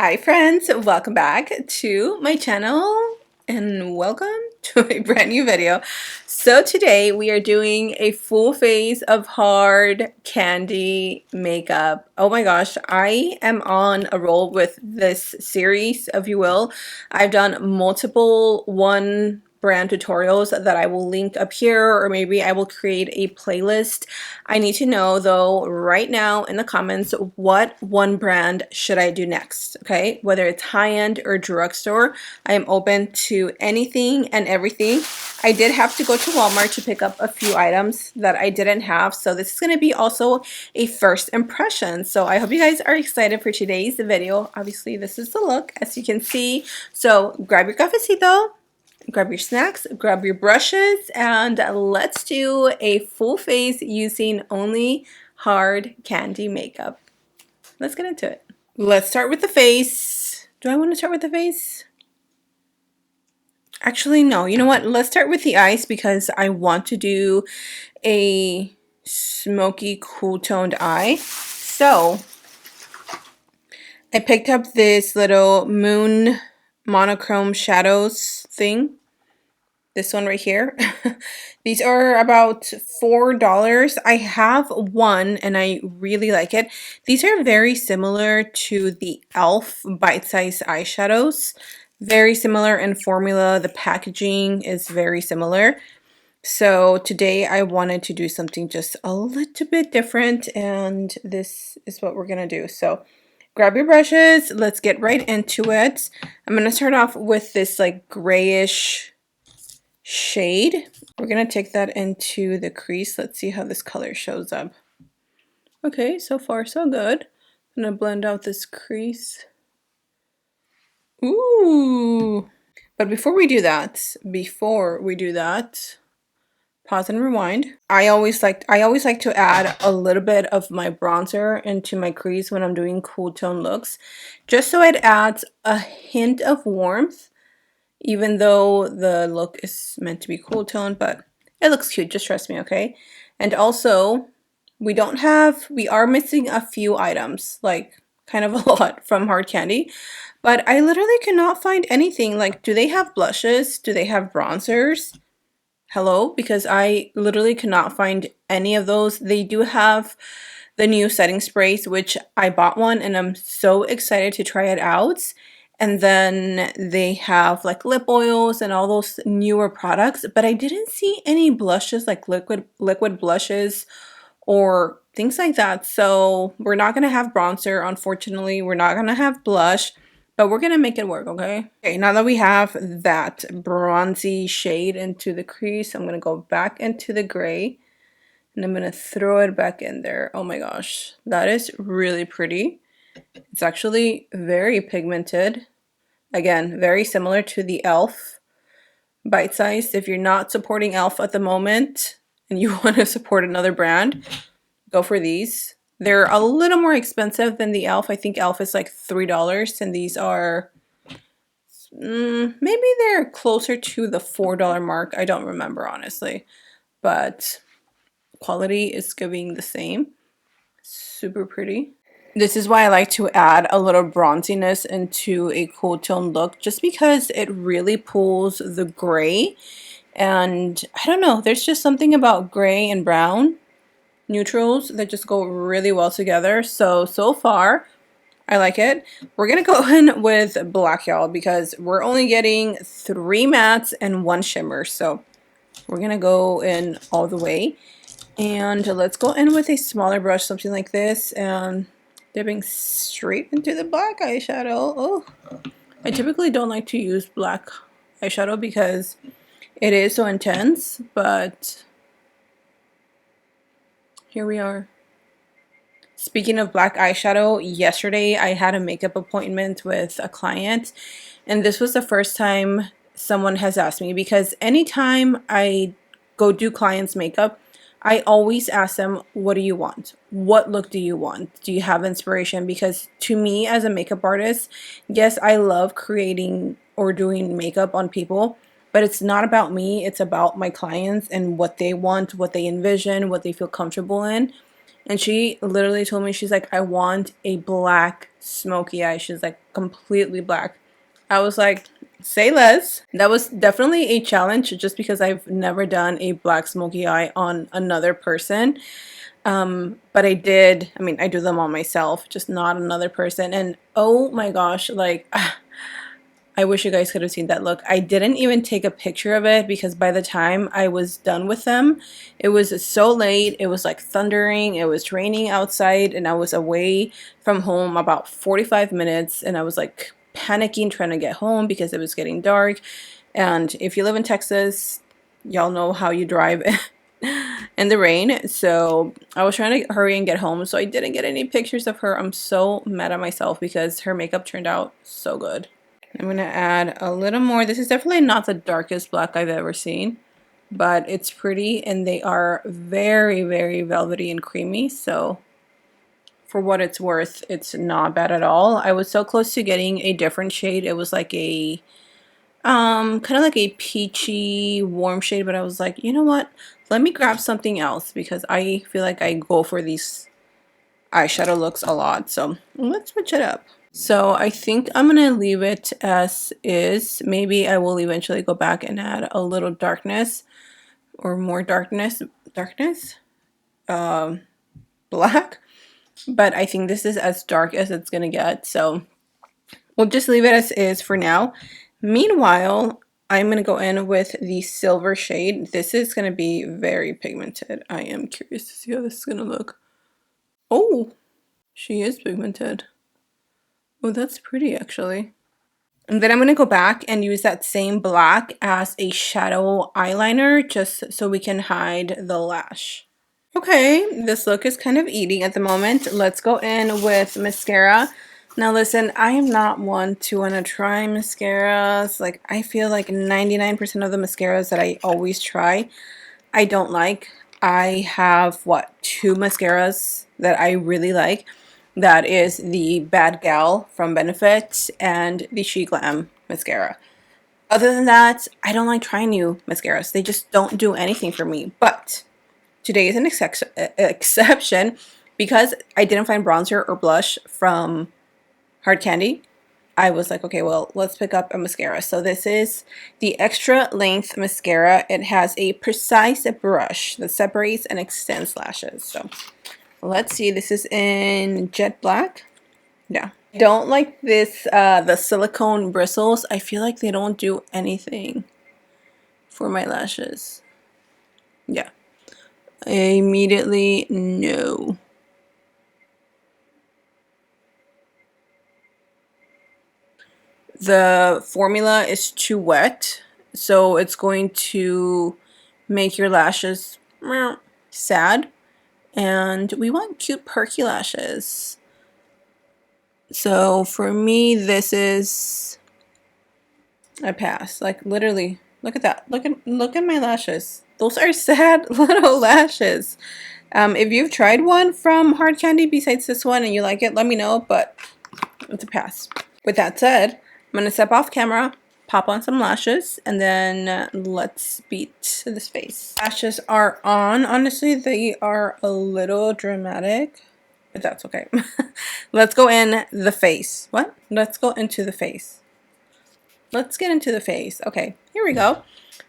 Hi friends, welcome back to my channel and welcome to a brand new video. So today we are doing a full face of hard candy makeup. Oh my gosh, I am on a roll with this series, if you will. I've done multiple one brand tutorials that I will link up here, or maybe I will create a playlist. I need to know though right now in the comments, what one brand should I do next? Okay, whether it's high-end or drugstore, I am open to anything and everything. I did have to go to Walmart to pick up a few items that I didn't have, so this is going to be also a first impression. So I hope you guys are excited for today's video. Obviously this is the look, as you can see. So grab your cafecito, grab your snacks, grab your brushes, and let's do a full face using only hard candy makeup. Let's get into it. Let's start with the face. Do I want to start with the face? Actually, no. You know what? Let's start with the eyes because I want to do a smoky, cool-toned eye. So I picked up this little moon monochrome shadows thing. This one right here. These are about $4. I have one and I really like it. These are very similar to the e.l.f. bite-sized eyeshadows. Very similar in formula. The packaging is very similar. So today I wanted to do something just a little bit different, and this is what we're gonna do. So grab your brushes. Let's get right into it. I'm gonna start off with this like grayish shade. We're gonna take that into the crease. Let's see how this color shows up. Okay, so far so good. I'm gonna blend out this crease. Ooh! But before we do that, pause and rewind. I always like to add a little bit of my bronzer into my crease when I'm doing cool tone looks, just so it adds a hint of warmth. Even though the look is meant to be cool tone, but it looks cute, just trust me, okay? And also, we are missing a few items, like kind of a lot from Hard Candy, but I literally cannot find anything. Like, do they have blushes? Do they have bronzers? Hello? Because I literally cannot find any of those. They do have the new setting sprays, which I bought one and I'm so excited to try it out. And then they have like lip oils and all those newer products, but I didn't see any blushes, like liquid blushes or things like that. So we're not gonna have bronzer, unfortunately. We're not gonna have blush, but we're gonna make it work, okay? Okay, now that we have that bronzy shade into the crease, I'm gonna go back into the gray and I'm gonna throw it back in there. Oh my gosh, that is really pretty. It's actually very pigmented. Again, very similar to the e.l.f. bite size. If you're not supporting e.l.f. at the moment and you want to support another brand, go for these. They're a little more expensive than the e.l.f. I think e.l.f. is like $3 and these are maybe they're closer to the $4 mark. I don't remember honestly, but quality is giving the same. Super pretty. This is why I like to add a little bronziness into a cool tone look, just because it really pulls the gray. And I don't know, there's just something about gray and brown neutrals that just go really well together. So far, I like it. We're going to go in with black, y'all, because we're only getting 3 mattes and 1 shimmer. So we're going to go in all the way. And let's go in with a smaller brush, something like this, and dipping straight into the black eyeshadow. Oh, I typically don't like to use black eyeshadow because it is so intense, but here we are. Speaking of black eyeshadow, yesterday I had a makeup appointment with a client, and this was the first time someone has asked me, because anytime I go do clients' makeup, I always ask them, what do you want? What look do you want? Do you have inspiration? Because to me as a makeup artist, yes, I love creating or doing makeup on people, but it's not about me. It's about my clients and what they want, what they envision, what they feel comfortable in. And she literally told me, she's like, I want a black smoky eye. She's like, completely black. I was like, say less. That was definitely a challenge just because I've never done a black smoky eye on another person. But I did, I mean, I do them on myself, just not another person. And oh my gosh, like, I wish you guys could have seen that look. I didn't even take a picture of it because by the time I was done with them, it was so late. It was like thundering. It was raining outside and I was away from home about 45 minutes and I was like panicking trying to get home because it was getting dark. And if you live in Texas, y'all know how you drive in the rain. So I was trying to hurry and get home. So I didn't get any pictures of her. I'm so mad at myself because her makeup turned out so good. I'm going to add a little more. This is definitely not the darkest black I've ever seen, but it's pretty and they are very, very velvety and creamy. So for what it's worth, it's not bad at all. I was so close to getting a different shade. It was like a kind of like a peachy warm shade, but I was like, you know what? Let me grab something else because I feel like I go for these eyeshadow looks a lot. So let's switch it up. So I think I'm going to leave it as is. Maybe I will eventually go back and add a little darkness or more darkness, black. But I think this is as dark as it's going to get. So we'll just leave it as is for now. Meanwhile, I'm going to go in with the silver shade. This is going to be very pigmented. I am curious to see how this is going to look. Oh, she is pigmented. Oh, that's pretty actually. And then I'm going to go back and use that same black as a shadow eyeliner just so we can hide the lash. Okay, this look is kind of eating at the moment. Let's go in with mascara. Now listen, I am not one to want to try mascaras. Like, I feel like 99% of the mascaras that I always try, I don't like. I have, what, 2 mascaras that I really like. That is the Bad Gal from Benefit and the She Glam mascara. Other than that, I don't like trying new mascaras. They just don't do anything for me. But today is an exception because I didn't find bronzer or blush from Hard Candy. I was like, okay, well, let's pick up a mascara. So this is the Extra Length Mascara. It has a precise brush that separates and extends lashes. So let's see. This is in Jet Black. Yeah. I don't like this, the silicone bristles. I feel like they don't do anything for my lashes. Yeah. Immediately, no. The formula is too wet, so it's going to make your lashes sad. And we want cute perky lashes. So for me, this is a pass. Like literally, look at that. Look at my lashes. Those are sad little lashes. If you've tried one from Hard Candy besides this one and you like it, let me know, but it's a pass. With that said, I'm going to step off camera, pop on some lashes, and then let's beat this face. Lashes are on. Honestly, they are a little dramatic, but that's okay. Let's go in the face. What? Let's go into the face. Let's get into the face. Okay, here we go.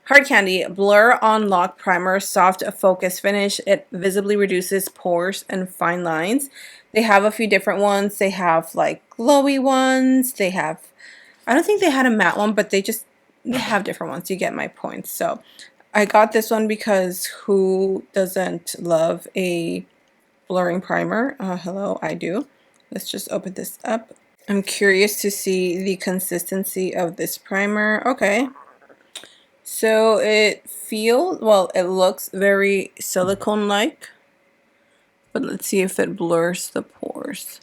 Hard Candy Blur On Lock Primer, soft focus finish. It visibly reduces pores and fine lines. They have a few different ones. They have like glowy ones. They have, I don't think they had a matte one, but they have different ones. You get my point. So I got this one because who doesn't love a blurring primer? Hello, I do. Let's just open this up. I'm curious to see the consistency of this primer. Okay. So it feels, well, it looks very silicone-like. But let's see if it blurs the pores.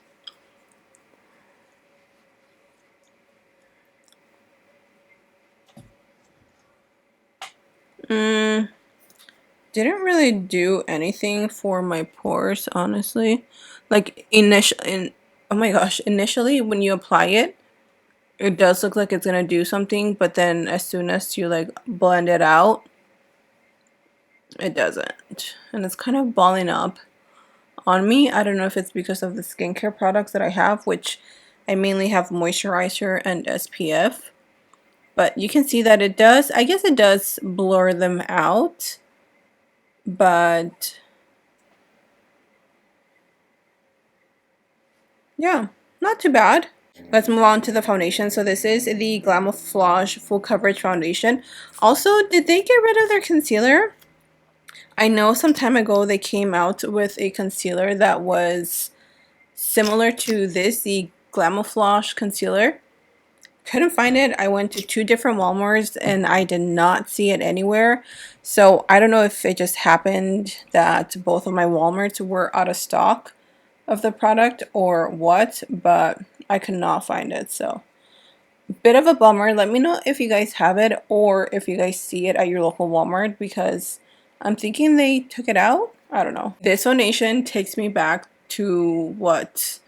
Didn't really do anything for my pores, honestly. Like oh my gosh, initially when you apply it, it does look like it's gonna do something, but then as soon as you like blend it out, it doesn't. And it's kind of balling up on me. I don't know if it's because of the skincare products that I have, which I mainly have moisturizer and SPF. But you can see that it does, I guess it does blur them out. But yeah, not too bad. Let's move on to the foundation. So this is the Glamoflauge Full Coverage Foundation. Also, did they get rid of their concealer? I know some time ago they came out with a concealer that was similar to this, the Glamoflauge concealer. Couldn't find it. I went to 2 different Walmarts and I did not see it anywhere. So I don't know if it just happened that both of my Walmarts were out of stock of the product or what, but I could not find it. So bit of a bummer. Let me know if you guys have it or if you guys see it at your local Walmart, because I'm thinking they took it out. I don't know. This foundation takes me back to what,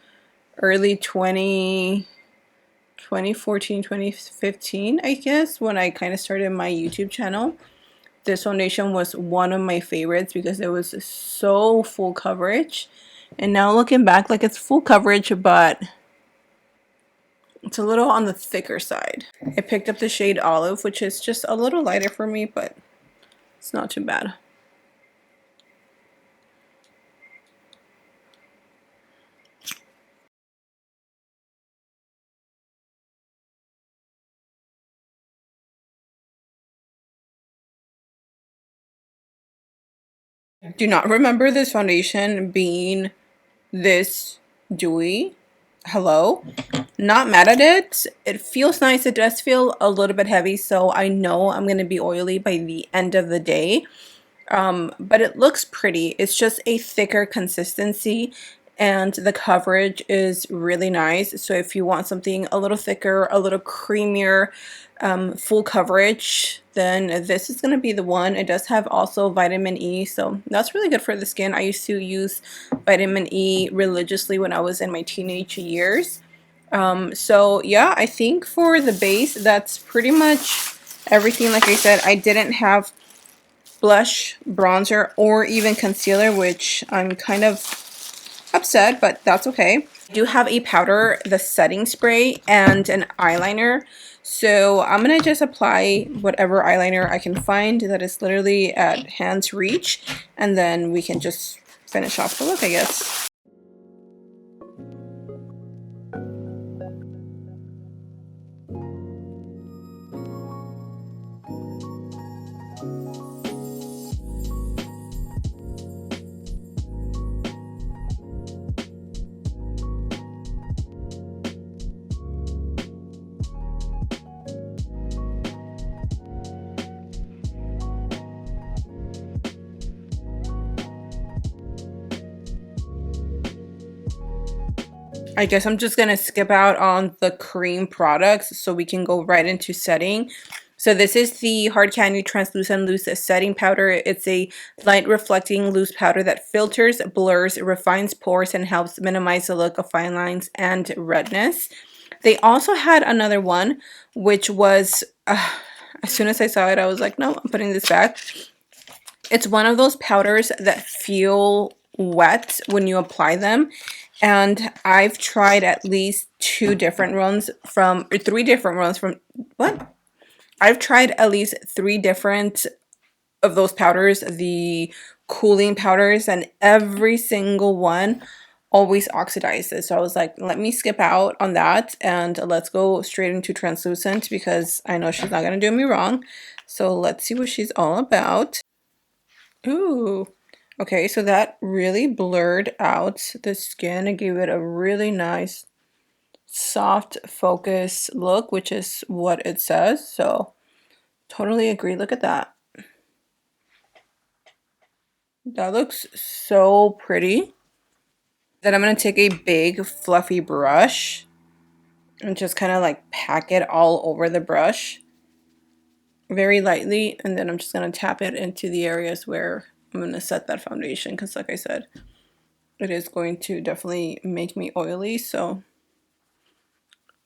early 2014, 2015, I guess, when I kind of started my YouTube channel. This foundation was one of my favorites because it was so full coverage. And now looking back, like, it's full coverage, but it's a little on the thicker side. I picked up the shade Olive, which is just a little lighter for me, but it's not too bad. I do not remember this foundation being this dewy. Hello? Not mad at it. It feels nice. It does feel a little bit heavy, so I know I'm going to be oily by the end of the day. But it looks pretty. It's just a thicker consistency and the coverage is really nice. So if you want something a little thicker, a little creamier, full coverage, then this is going to be the one. It does have also vitamin E, so that's really good for the skin. I used to use vitamin E religiously when I was in my teenage years. So yeah, I think for the base, that's pretty much everything. Like I said, I didn't have blush, bronzer, or even concealer, which I'm kind of upset, but that's okay. I do have a powder, the setting spray, and an eyeliner. So I'm going to just apply whatever eyeliner I can find that is literally at hand's reach, and then we can just finish off the look, I guess. I guess I'm just going to skip out on the cream products so we can go right into setting. So this is the Hard Candy Translucent Loose Setting Powder. It's a light reflecting loose powder that filters, blurs, refines pores, and helps minimize the look of fine lines and redness. They also had another one, which was, as soon as I saw it, I was like, no, I'm putting this back. It's one of those powders that feel wet when you apply them. And I've tried at least 2 different runs from, or 3 different runs from, what? I've tried at least 3 different of those powders, the cooling powders, and every single one always oxidizes. So I was like, let me skip out on that and let's go straight into translucent because I know she's not going to do me wrong. So let's see what she's all about. Ooh. Okay, so that really blurred out the skin and gave it a really nice soft focus look, which is what it says. So totally agree. Look at that. That looks so pretty. Then I'm going to take a big fluffy brush and just kind of like pack it all over the brush very lightly. And then I'm just going to tap it into the areas where I'm going to set that foundation. Because like I said, it is going to definitely make me oily. So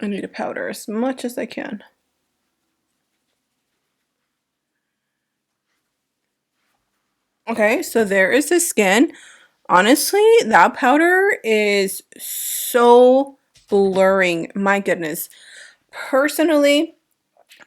I need to powder as much as I can. Okay, so there is the skin. Honestly, that powder is so blurring. My goodness. Personally,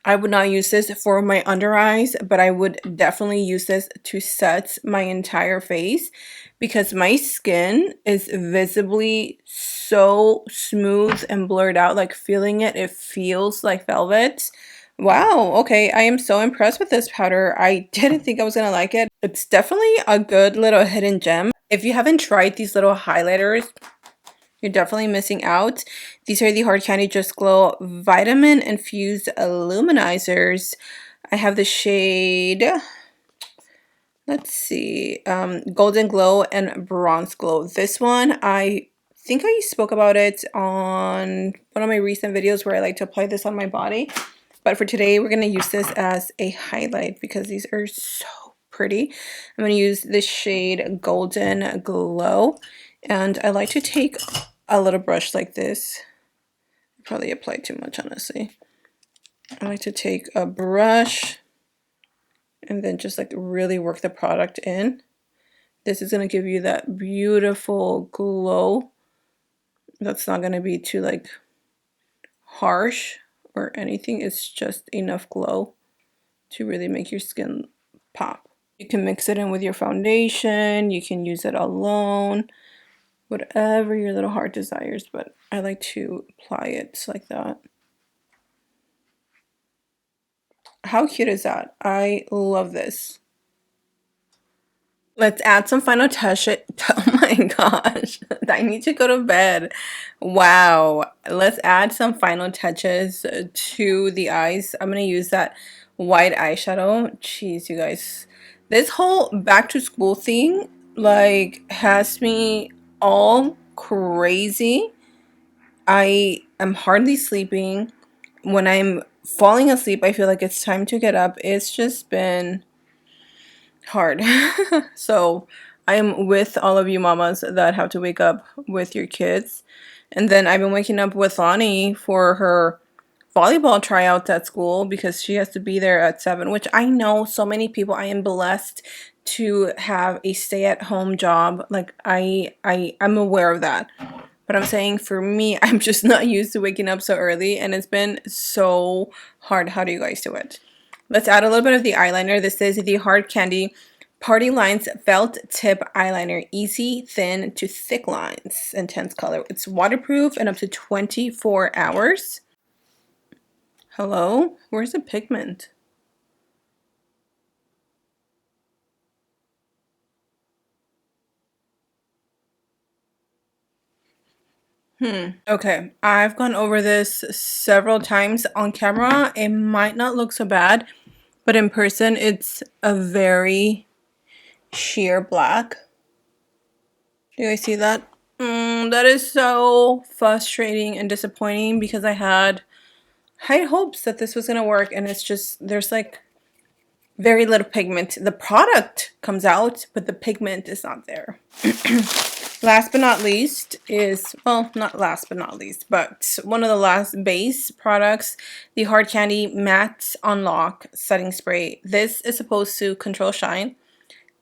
I would not use this for my under eyes, but I would definitely use this to set my entire face because my skin is visibly so smooth and blurred out. Like feeling it, it feels like velvet. Wow, okay, I am so impressed with this powder. I didn't think I was gonna like it. It's definitely a good little hidden gem. If you haven't tried these little highlighters, you're definitely missing out. These are the Hard Candy Just Glow Vitamin Infused Luminizers. I have the shade, let's see, Golden Glow and Bronze Glow. This one, I think I spoke about it on one of my recent videos where I like to apply this on my body. But for today, we're going to use this as a highlight because these are so pretty. I'm going to use the shade Golden Glow. And I like to take a little brush like this. Probably apply too much, honestly. I like to take a brush and then just like really work the product in. This is going to give you that beautiful glow. That's not going to be too like harsh or anything. It's just enough glow to really make your skin pop. You can mix it in with your foundation. You can use it alone. Whatever your little heart desires. But I like to apply it like that. How cute is that? I love this. Let's add some final touch. Oh my gosh, I need to go to bed. Wow. Let's add some final touches to the eyes. I'm going to use that white eyeshadow. Jeez, you guys. This whole back to school thing like has me all crazy. I am hardly sleeping. When I'm falling asleep, I feel like it's time to get up. It's just been hard. So I am with all of you mamas that have to wake up with your kids. And then I've been waking up with Lonnie for her volleyball tryouts at school because she has to be there at 7, which I know so many people. I am blessed to have a stay-at-home job. Like I'm aware of that. But I'm saying for me, I'm just not used to waking up so early and it's been so hard. How do you guys do it? Let's add a little bit of the eyeliner. This is the Hard Candy Party Lines Felt Tip Eyeliner. Easy, thin to thick lines. Intense color. It's waterproof and up to 24 hours. Hello? Where's the pigment? Okay, I've gone over this several times on camera. It might not look so bad, but in person, it's a very sheer black. Do you guys see that? That is so frustrating and disappointing because I had high hopes that this was gonna work, and it's just there's like very little pigment. The product comes out, but the pigment is not there. Last but not least is, well, not last but not least, but one of the last base products, the Hard Candy Matte Unlock Setting Spray. This is supposed to control shine.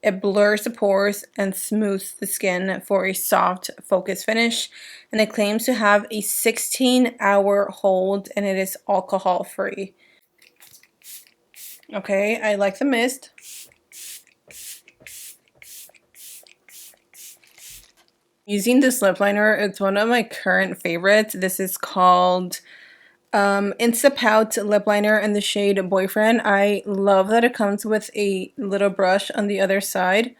It blurs the pores and smooths the skin for a soft, focused finish. And it claims to have a 16-hour hold and it is alcohol-free. Okay, I like the mist. Using this lip liner, it's one of my current favorites. This is called Instapout lip liner in the shade Boyfriend. I love that it comes with a little brush on the other side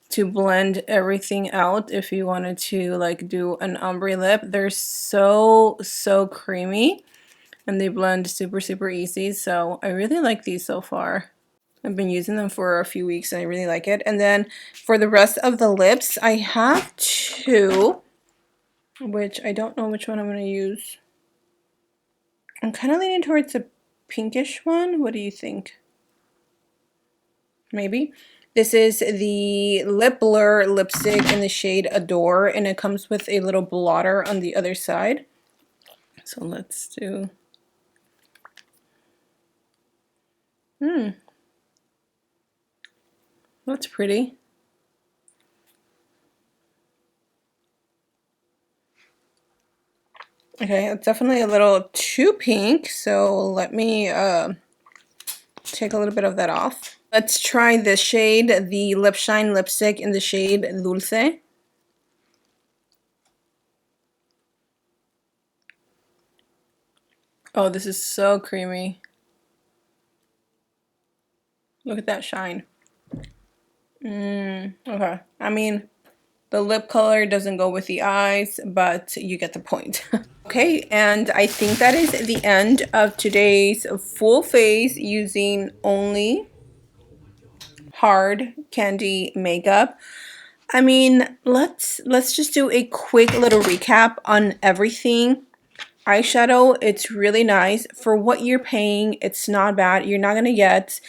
to blend everything out if you wanted to like do an ombre lip. They're so creamy and they blend super easy, so I really like these so far. I've been using them for a few weeks and I really like it. And then for the rest of the lips, I have two, which I don't know which one I'm going to use. I'm kind of leaning towards a pinkish one. What do you think? Maybe. This is the Lip Blur lipstick in the shade Adore, and it comes with a little blotter on the other side. So let's do... That's pretty. Okay, it's definitely a little too pink, so let me take a little bit of that off. Let's try the shade, the Lip Shine lipstick in the shade Dulce. Oh, this is so creamy. Look at that shine. Okay. I mean, the lip color doesn't go with the eyes, but you get the point. Okay, and I think that is the end of today's full face using only hard candy makeup. I mean, let's just do a quick little recap on everything. Eyeshadow, it's really nice for what you're paying. It's not bad. You're not gonna get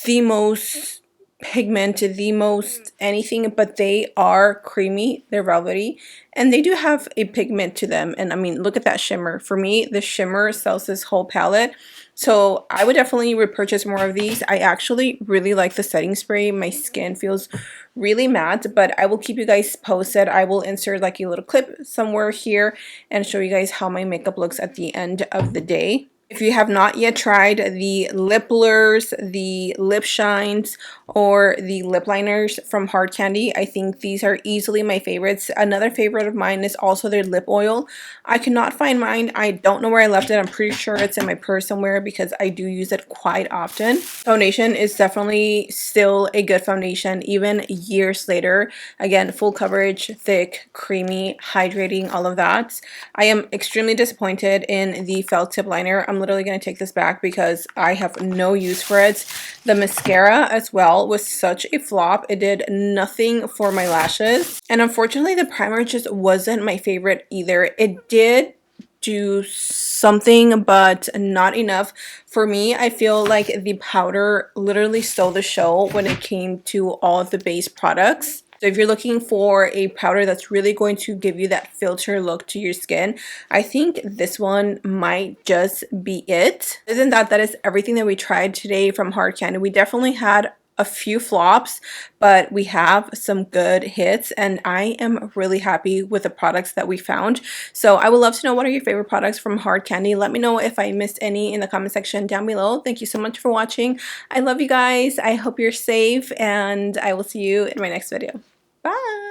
the most pigmented, the most anything, but they are creamy, they're velvety, and they do have a pigment to them. And I mean, look at that shimmer. For me, the shimmer sells this whole palette, so I would definitely repurchase more of these. I actually really like the setting spray. My skin feels really matte, but I will keep you guys posted. I will insert like a little clip somewhere here and show you guys how my makeup looks at the end of the day. If you have not yet tried the lip blurs, the lip shines, or the lip liners from Hard Candy, I think these are easily my favorites. Another favorite of mine is also their lip oil. I cannot find mine. I don't know where I left it. I'm pretty sure it's in my purse somewhere because I do use it quite often. Foundation is definitely still a good foundation even years later. Again, full coverage, thick, creamy, hydrating, all of that. I am extremely disappointed in the felt tip liner. I'm literally going to take this back because I have no use for it. The mascara as well was such a flop. It did nothing for my lashes. And unfortunately, the primer just wasn't my favorite either. It did do something, but not enough. For me, I feel like the powder literally stole the show when it came to all of the base products. So if you're looking for a powder that's really going to give you that filter look to your skin, I think this one might just be it. Other than that, that is everything that we tried today from Hard Candy. We definitely had a few flops, but we have some good hits, and I am really happy with the products that we found. So I would love to know, what are your favorite products from Hard Candy? Let me know if I missed any in the comment section down below. Thank you so much for watching. I love you guys. I hope you're safe, and I will see you in my next video. Bye!